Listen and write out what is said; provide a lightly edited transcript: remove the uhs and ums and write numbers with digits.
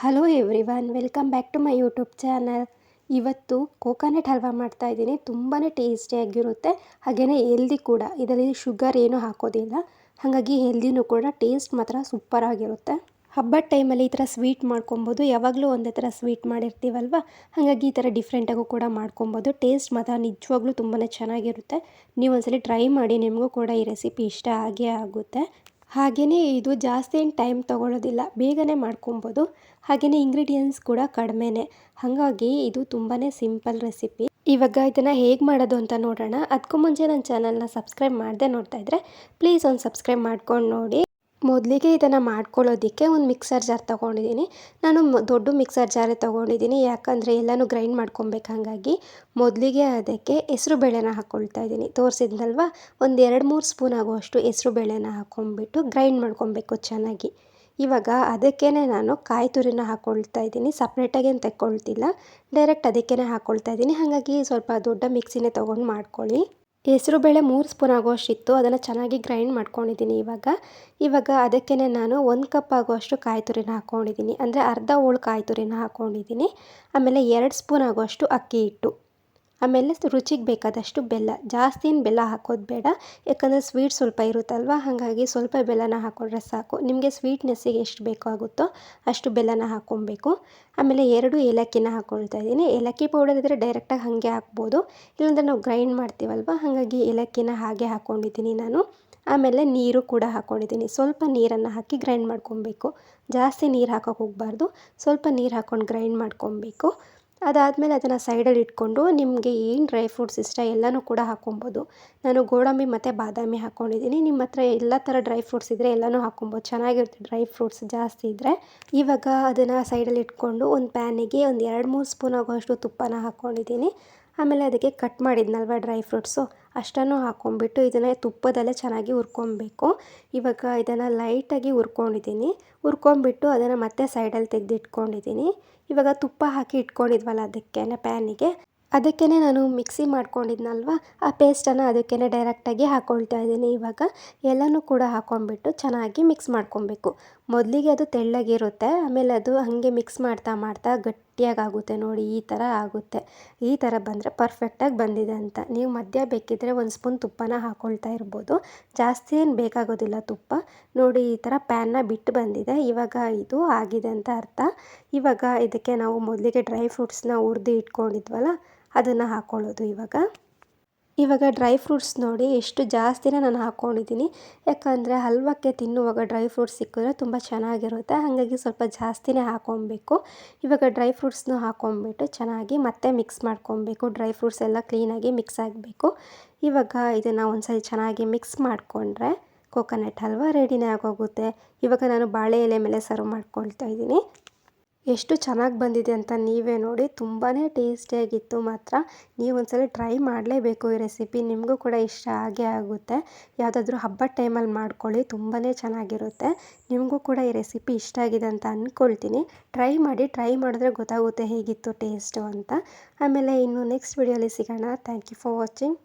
Hello everyone, welcome back to my YouTube channel. ಇವತ್ತು coconut halwa ಮಾಡ್ತಾಯಿದ್ದೀನಿ. ತುಂಬಾ ಟೇಸ್ಟಿಯಾಗಿರುತ್ತೆ, ಹಾಗೆಯೇ ಹೆಲ್ದಿ ಕೂಡ. ಇದರಲ್ಲಿ ಶುಗರ್ ಏನೂ ಹಾಕೋದಿಲ್ಲ, ಹಾಗಾಗಿ ಹೆಲ್ದಿನೂ ಕೂಡ. ಟೇಸ್ಟ್ ಮಾತ್ರ ಸೂಪರಾಗಿರುತ್ತೆ. ಹಬ್ಬದ ಟೈಮಲ್ಲಿ ಈ ಥರ ಸ್ವೀಟ್ ಮಾಡ್ಕೊಬೋದು. ಯಾವಾಗಲೂ ಒಂದೇ ಥರ ಸ್ವೀಟ್ ಮಾಡಿರ್ತೀವಲ್ವ, ಹಾಗಾಗಿ ಈ ಥರ ಡಿಫ್ರೆಂಟಾಗೂ ಕೂಡ ಮಾಡ್ಕೊಬೋದು. ಟೇಸ್ಟ್ ಮಾತ್ರ ನಿಜವಾಗ್ಲೂ ತುಂಬಾ ಚೆನ್ನಾಗಿರುತ್ತೆ. ನೀವು ಒಂದ್ಸಲ ಟ್ರೈ ಮಾಡಿ, ನಿಮಗೂ ಕೂಡ ಈ ರೆಸಿಪಿ ಇಷ್ಟ ಆಗೇ ಆಗುತ್ತೆ. ಹಾಗೆಯೇ ಇದು ಜಾಸ್ತಿ ಏನು ಟೈಮ್ ತೊಗೊಳ್ಳೋದಿಲ್ಲ, ಬೇಗನೆ ಮಾಡ್ಕೊಬೋದು. ಹಾಗೆಯೇ ಇಂಗ್ರೀಡಿಯೆಂಟ್ಸ್ ಕೂಡ ಕಡಿಮೆನೇ, ಹಾಗಾಗಿ ಇದು ತುಂಬಾ ಸಿಂಪಲ್ ರೆಸಿಪಿ. ಇವಾಗ ಇದನ್ನು ಹೇಗೆ ಮಾಡೋದು ಅಂತ ನೋಡೋಣ. ಅದಕ್ಕೂ ಮುಂಚೆ ನನ್ನ ಚಾನಲ್ನ ಸಬ್ಸ್ಕ್ರೈಬ್ ಮಾಡದೆ ನೋಡ್ತಾ ಇದ್ದರೆ ಪ್ಲೀಸ್ ಒಂದು ಸಬ್ಸ್ಕ್ರೈಬ್ ಮಾಡ್ಕೊಂಡು ನೋಡಿ. ಮೊದಲಿಗೆ ಇದನ್ನು ಮಾಡ್ಕೊಳ್ಳೋದಕ್ಕೆ ಒಂದು ಮಿಕ್ಸರ್ ಜಾರ್ ತೊಗೊಂಡಿದ್ದೀನಿ. ನಾನು ದೊಡ್ಡ ಮಿಕ್ಸರ್ ಜಾರೇ ತೊಗೊಂಡಿದ್ದೀನಿ, ಯಾಕಂದರೆ ಎಲ್ಲನೂ ಗ್ರೈಂಡ್ ಮಾಡ್ಕೊಬೇಕು. ಹಾಗಾಗಿ ಮೊದಲಿಗೆ ಅದಕ್ಕೆ ಹೆಸ್ರು ಬೇಳೆನ ಹಾಕ್ಕೊಳ್ತಾ ಇದ್ದೀನಿ. ತೋರಿಸಿದ್ನಲ್ವ, ಒಂದು 2-3 ಸ್ಪೂನ್ ಆಗುವಷ್ಟು ಹೆಸ್ರು ಬೇಳೆನ ಹಾಕ್ಕೊಂಡ್ಬಿಟ್ಟು ಗ್ರೈಂಡ್ ಮಾಡ್ಕೊಬೇಕು ಚೆನ್ನಾಗಿ. ಇವಾಗ ಅದಕ್ಕೇ ನಾನು ಕಾಯಿ ತುರಿನ ಹಾಕ್ಕೊಳ್ತಾ ಇದ್ದೀನಿ. ಸಪ್ರೇಟಾಗಿ ಏನು ತೆಕ್ಕೊಳ್ತಿಲ್ಲ, ಡೈರೆಕ್ಟ್ ಅದಕ್ಕೇ ಹಾಕ್ಕೊಳ್ತಾ ಇದ್ದೀನಿ. ಹಾಗಾಗಿ ಸ್ವಲ್ಪ ದೊಡ್ಡ ಮಿಕ್ಸಿನೇ ತೊಗೊಂಡು ಮಾಡ್ಕೊಳ್ಳಿ. ಹೆಸರುಬೇಳೆ 3 ಸ್ಪೂನ್ ಆಗುವಷ್ಟಿತ್ತು, ಅದನ್ನು ಚೆನ್ನಾಗಿ ಗ್ರೈಂಡ್ ಮಾಡ್ಕೊಂಡಿದ್ದೀನಿ. ಇವಾಗ ಅದಕ್ಕೇ ನಾನು 1 ಕಪ್ ಆಗುವಷ್ಟು ಕಾಯಿ ತುರಿನ ಹಾಕ್ಕೊಂಡಿದ್ದೀನಿ, ಅಂದರೆ ಅರ್ಧ ಹೋಳು ಕಾಯಿ ತುರಿನ ಹಾಕ್ಕೊಂಡಿದ್ದೀನಿ. ಆಮೇಲೆ 2 ಸ್ಪೂನ್ ಆಗುವಷ್ಟು ಅಕ್ಕಿ ಹಿಟ್ಟು, ಆಮೇಲೆ ರುಚಿಗೆ ಬೇಕಾದಷ್ಟು ಬೆಲ್ಲ. ಜಾಸ್ತಿ ಏನು ಬೆಲ್ಲ ಹಾಕೋದು ಬೇಡ, ಯಾಕಂದರೆ ಸ್ವೀಟ್ ಸ್ವಲ್ಪ ಇರುತ್ತಲ್ವ, ಹಾಗಾಗಿ ಸ್ವಲ್ಪ ಬೆಲ್ಲನ ಹಾಕ್ಕೊಂಡ್ರೆ ಸಾಕು. ನಿಮಗೆ ಸ್ವೀಟ್ನೆಸ್ಸಿಗೆ ಎಷ್ಟು ಬೇಕಾಗುತ್ತೋ ಅಷ್ಟು ಬೆಲ್ಲನ ಹಾಕ್ಕೊಬೇಕು. ಆಮೇಲೆ 2 ಏಲಕ್ಕಿನ ಹಾಕ್ಕೊಳ್ತಾ ಇದ್ದೀನಿ. ಏಲಕ್ಕಿ ಪೌಡರ್ ಇದ್ದರೆ ಡೈರೆಕ್ಟಾಗಿ ಹಾಗೆ ಹಾಕ್ಬೋದು, ಇಲ್ಲಾಂದರೆ ನಾವು ಗ್ರೈಂಡ್ ಮಾಡ್ತೀವಲ್ವ, ಹಾಗಾಗಿ ಏಲಕ್ಕಿನ ಹಾಗೆ ಹಾಕ್ಕೊಂಡಿದ್ದೀನಿ ನಾನು. ಆಮೇಲೆ ನೀರು ಕೂಡ ಹಾಕ್ಕೊಂಡಿದ್ದೀನಿ. ಸ್ವಲ್ಪ ನೀರನ್ನು ಹಾಕಿ ಗ್ರೈಂಡ್ ಮಾಡ್ಕೊಬೇಕು. ಜಾಸ್ತಿ ನೀರು ಹಾಕೋಕೆ ಹೋಗಬಾರ್ದು, ಸ್ವಲ್ಪ ನೀರು ಹಾಕ್ಕೊಂಡು ಗ್ರೈಂಡ್ ಮಾಡ್ಕೊಬೇಕು. ಅದಾದಮೇಲೆ ಅದನ್ನು ಸೈಡಲ್ಲಿ ಇಟ್ಕೊಂಡು ನಿಮಗೆ ಏನು ಡ್ರೈ ಫ್ರೂಟ್ಸ್ ಇಷ್ಟ ಎಲ್ಲನೂ ಕೂಡ ಹಾಕ್ಕೊಬೋದು. ನಾನು ಗೋಡಂಬಿ ಮತ್ತು ಬಾದಾಮಿ ಹಾಕ್ಕೊಂಡಿದ್ದೀನಿ. ನಿಮ್ಮ ಹತ್ರ ಎಲ್ಲ ಥರ ಡ್ರೈ ಫ್ರೂಟ್ಸ್ ಇದ್ದರೆ ಎಲ್ಲನೂ ಹಾಕ್ಕೊಬೋದು, ಚೆನ್ನಾಗಿರುತ್ತೆ ಡ್ರೈ ಫ್ರೂಟ್ಸ್ ಜಾಸ್ತಿ ಇದ್ದರೆ. ಇವಾಗ ಅದನ್ನು ಸೈಡಲ್ಲಿ ಇಟ್ಕೊಂಡು ಒಂದು ಪ್ಯಾನಿಗೆ ಒಂದು 2-3 ಸ್ಪೂನ್ ಆಗುವಷ್ಟು ತುಪ್ಪನ ಹಾಕ್ಕೊಂಡಿದ್ದೀನಿ. ಆಮೇಲೆ ಅದಕ್ಕೆ ಕಟ್ ಮಾಡಿದ್ನಲ್ವ ಡ್ರೈ ಫ್ರೂಟ್ಸು, ಅಷ್ಟನ್ನು ಹಾಕ್ಕೊಂಬಿಟ್ಟು ಇದನ್ನು ತುಪ್ಪದಲ್ಲೇ ಚೆನ್ನಾಗಿ ಹುರ್ಕೊಬೇಕು. ಇವಾಗ ಇದನ್ನು ಲೈಟಾಗಿ ಹುರ್ಕೊಂಡಿದ್ದೀನಿ. ಹುರ್ಕೊಂಬಿಟ್ಟು ಅದನ್ನು ಮತ್ತೆ ಸೈಡಲ್ಲಿ ತೆಗೆದಿಟ್ಕೊಂಡಿದ್ದೀನಿ. ಇವಾಗ ತುಪ್ಪ ಹಾಕಿ ಇಟ್ಕೊಂಡಿದ್ವಲ್ಲ ಪ್ಯಾನಿಗೆ, ಅದಕ್ಕೇ ನಾನು ಮಿಕ್ಸಿ ಮಾಡ್ಕೊಂಡಿದ್ನಲ್ವ, ಆ ಪೇಸ್ಟನ್ನು ಅದಕ್ಕೇ ಡೈರೆಕ್ಟಾಗಿ ಹಾಕ್ಕೊಳ್ತಾ ಇದ್ದೀನಿ. ಇವಾಗ ಎಲ್ಲನೂ ಕೂಡ ಹಾಕ್ಕೊಂಬಿಟ್ಟು ಚೆನ್ನಾಗಿ ಮಿಕ್ಸ್ ಮಾಡ್ಕೊಬೇಕು. ಮೊದಲಿಗೆ ಅದು ತೆಳ್ಳಗಿರುತ್ತೆ, ಆಮೇಲೆ ಅದು ಹಾಗೆ ಮಿಕ್ಸ್ ಮಾಡ್ತಾ ಮಾಡ್ತಾ ಗಟ್ಟಿಯಾಗುತ್ತೆ. ನೋಡಿ, ಈ ಥರ ಆಗುತ್ತೆ. ಈ ಥರ ಬಂದರೆ ಪರ್ಫೆಕ್ಟಾಗಿ ಬಂದಿದೆ ಅಂತ. ನೀವು ಮಧ್ಯ ಬೇಕಿದ್ದರೆ 1 ಸ್ಪೂನ್ ತುಪ್ಪನ ಹಾಕ್ಕೊಳ್ತಾ ಇರ್ಬೋದು, ಜಾಸ್ತಿ ಏನು ಬೇಕಾಗೋದಿಲ್ಲ ತುಪ್ಪ. ನೋಡಿ, ಈ ಥರ ಪ್ಯಾನ್ನ ಬಿಟ್ಟು ಬಂದಿದೆ. ಇವಾಗ ಇದು ಆಗಿದೆ ಅಂತ ಅರ್ಥ. ಇವಾಗ ಇದಕ್ಕೆ ನಾವು ಮೊದಲಿಗೆ ಡ್ರೈ ಫ್ರೂಟ್ಸ್ನ ಹುರಿದು ಇಟ್ಕೊಂಡಿದ್ವಲ್ಲ, ಅದನ್ನು ಹಾಕ್ಕೊಳ್ಳೋದು. ಇವಾಗ ಡ್ರೈ ಫ್ರೂಟ್ಸ್ ನೋಡಿ ಎಷ್ಟು ಜಾಸ್ತಿನೇ ನಾನು ಹಾಕ್ಕೊಂಡಿದ್ದೀನಿ, ಯಾಕಂದರೆ ಹಲ್ವಕ್ಕೆ ತಿನ್ನುವಾಗ ಡ್ರೈ ಫ್ರೂಟ್ಸ್ ಸಿಕ್ಕಿದ್ರೆ ತುಂಬ ಚೆನ್ನಾಗಿರುತ್ತೆ, ಹಾಗಾಗಿ ಸ್ವಲ್ಪ ಜಾಸ್ತಿನೇ ಹಾಕ್ಕೊಬೇಕು. ಇವಾಗ ಡ್ರೈ ಫ್ರೂಟ್ಸ್ನ ಹಾಕ್ಕೊಂಬಿಟ್ಟು ಚೆನ್ನಾಗಿ ಮತ್ತೆ ಮಿಕ್ಸ್ ಮಾಡ್ಕೊಬೇಕು. ಡ್ರೈ ಫ್ರೂಟ್ಸ್ ಎಲ್ಲ ಕ್ಲೀನಾಗಿ ಮಿಕ್ಸ್ ಆಗಬೇಕು. ಇವಾಗ ಇದನ್ನು ಒಂದ್ಸಲ ಚೆನ್ನಾಗಿ ಮಿಕ್ಸ್ ಮಾಡಿಕೊಂಡ್ರೆ ಕೋಕೋನಟ್ ಹಲ್ವಾ ರೆಡಿನೇ ಆಗೋಗುತ್ತೆ. ಇವಾಗ ನಾನು ಬಾಳೆ ಎಲೆ ಮೇಲೆ ಸರ್ವ್ ಮಾಡ್ಕೊಳ್ತಾ ಇದ್ದೀನಿ. ಎಷ್ಟು ಚೆನ್ನಾಗಿ ಬಂದಿದೆ ಅಂತ ನೀವೇ ನೋಡಿ. ತುಂಬಾ ಟೇಸ್ಟಿಯಾಗಿತ್ತು ಮಾತ್ರ. ನೀವು ಒಂದ್ಸಲ ಟ್ರೈ ಮಾಡಲೇಬೇಕು ಈ ರೆಸಿಪಿ, ನಿಮಗೂ ಕೂಡ ಇಷ್ಟ ಆಗೇ ಆಗುತ್ತೆ. ಯಾವುದಾದ್ರೂ ಹಬ್ಬದ ಟೈಮಲ್ಲಿ ಮಾಡ್ಕೊಳ್ಳಿ, ತುಂಬಾ ಚೆನ್ನಾಗಿರುತ್ತೆ. ನಿಮಗೂ ಕೂಡ ಈ ರೆಸಿಪಿ ಇಷ್ಟ ಆಗಿದೆ ಅಂತ ಅಂದ್ಕೊಳ್ತೀನಿ. ಟ್ರೈ ಮಾಡಿದ್ರೆ ಗೊತ್ತಾಗುತ್ತೆ ಹೇಗಿತ್ತು ಟೇಸ್ಟು ಅಂತ. ಆಮೇಲೆ ಇನ್ನು ನೆಕ್ಸ್ಟ್ ವಿಡಿಯೋಲಿ ಸಿಗೋಣ. Thank you for watching.